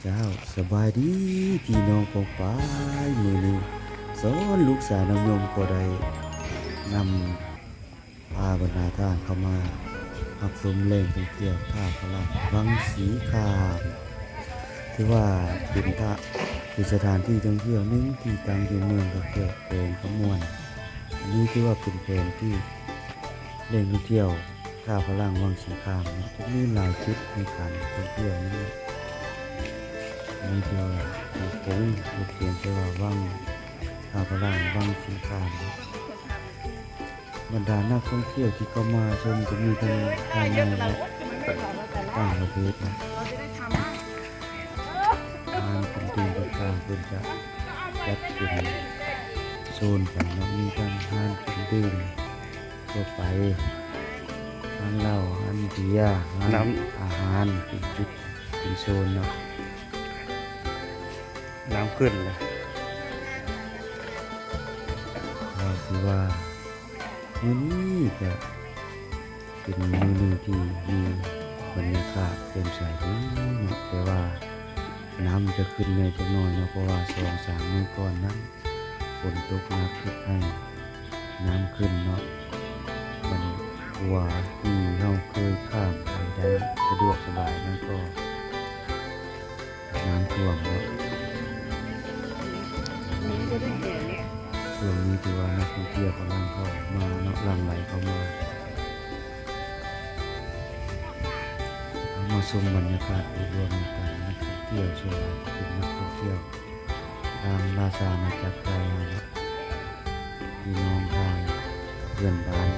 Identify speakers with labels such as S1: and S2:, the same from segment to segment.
S1: เจ้าสบายดีพี่น้องปองปายมือนี้สอนลูกสาวน้ำยมก็ได้นำพาบรรดาท่านเข้ามารับชมแหล่งท่องเที่ยวท่าพลังวังสีคามถือว่าเป็นสถานที่ท่องเที่ยวหนึงที่ตั้งอยู่เมืองกับเกิดแปลงขมวนอันนี้ถือว่าเป็นแผนที่แหล่งท่องเที่ยวท่าพลังวังสีคามทุกมีหลายจุดในการท่องเที่ยวนี้นี่เดียวถูกผมถูกเขียนไปว่าวังท่าพลังวังสีคามบรรดานักท่องเที่ยวที่เข้ามาชมจะมีทั้งภายในและต่างประเทศนะงานเป็นทีมต่างๆเพื่อจะจัดเป็นโซนกันแล้วมีทั้งห้านกินดื่มทั่วไปห้านเหล้าห้านเบียร์ห้านอาหารเป็นจุดเป็นโซนเนาะ
S2: น้ำขึ้นเลย
S1: ก็คือว่ามื้อนี้ก็เป็นมื้อหนึ่งที่มีบรรยากาศแจ่มใสดีเนาะแต่ว่าน้ำจะขึ้นในจักหน่อยเนาะเพราะว่า2-3 มื้อก่อนนั้นฝนตกหนักเฮ็ดให้น้ำขึ้นเนาะมันว่าที่เฮาเคยข้ามไปได้สะดวกสบายนั่นก็น้ำท่วมเนาะช่วงนี้ถือว่านักท่องเที่ยวกำลังเข้ามาเนาะหลั่งไหลเข้ามาชมบรรยากาศโดยรวมกันนักท่องเที่ยวส่วนใหญ่เป็นนักท่องเที่ยวทางราชอาณาจักรไทยนะพี่น้องทางเพื่อนบ้าน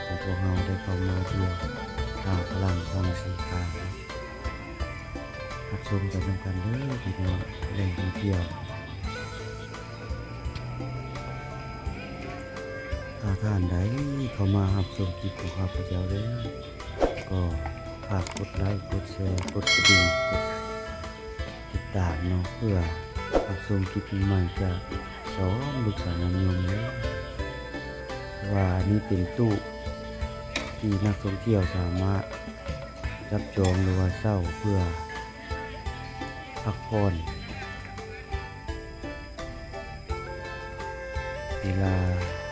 S1: ของพวกเราได้เข้ามาเที่ยวท่าพลังวังสีคามรับชมกันนำกันเด้อพี่น้องแหล่งท่องเที่ยวถ้าท่านใดเข้ามารับชมคลิปของข้าพเจ้าเด้อก็ฝากกดไลค์กดแชร์กดกระดิ่งกดติดตามเนาะเพื่อรับชมคลิปใหม่จากสอนลูกสาวน้ำยมเลยว่านี่เป็นตู้ที่นักท่องเที่ยวสามารถจับจองหรือว่าเช่าเพื่อพักผ่อนเวลา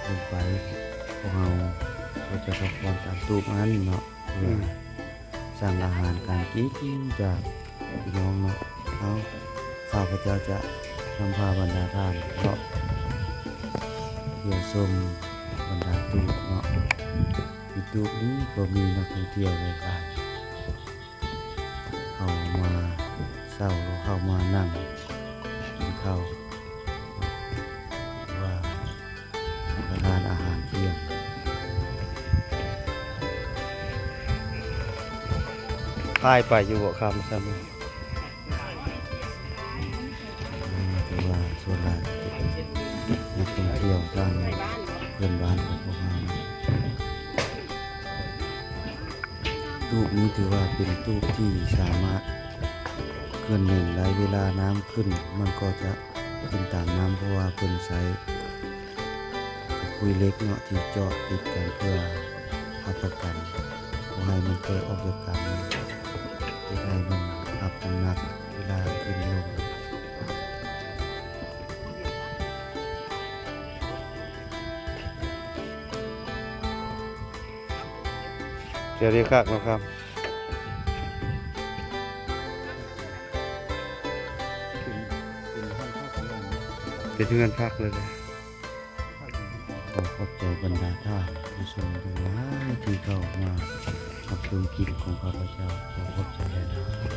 S1: ลงไปพวกเราก็จะพักผ่อนตามตู้นั้นเนาะเพื่อสั่งอาหารการกินจากพี่น้องเนาะข้าพเจ้าจะนำพาบรรดาท่านเลาะเที่ยวชมบรรดาตู้เนาะที่ตู้นี้ก็มีนักท่องเที่ยวหลายๆเข้ามาเศร้าเข้ามานั่งกินข้าวว่าประทานอาหารเที่ยง
S2: พายไปอยู่หัวคำซ้ำ
S1: แต่ว่าส่วนใหญ่จะเป็นนักท่องเที่ยวทางเพื่อนบ้านของพวกเราตู้นี้ถือว่าเป็นตู้ที่สามารถเคลื่อนไหวได้เวลาน้ำขึ้นมันก็จะขึ้นตามน้ำเพราะว่าเป็นไซส์คุยเล็กเนาะที่จอดติดกันเพื่ออับประกันให้มันแก้ออกจากกันจะให้มันอับน้ำหนักเวลาขึ้นลง
S2: เจอเรียกคักนะครับเป็นเงินพักเลย
S1: ขอขอบใจบรรดาท่านผู้ชมทั้งหลายที่เข้ามารับชมคลิปของข้าพเจ้าขอขอบใจหลายๆ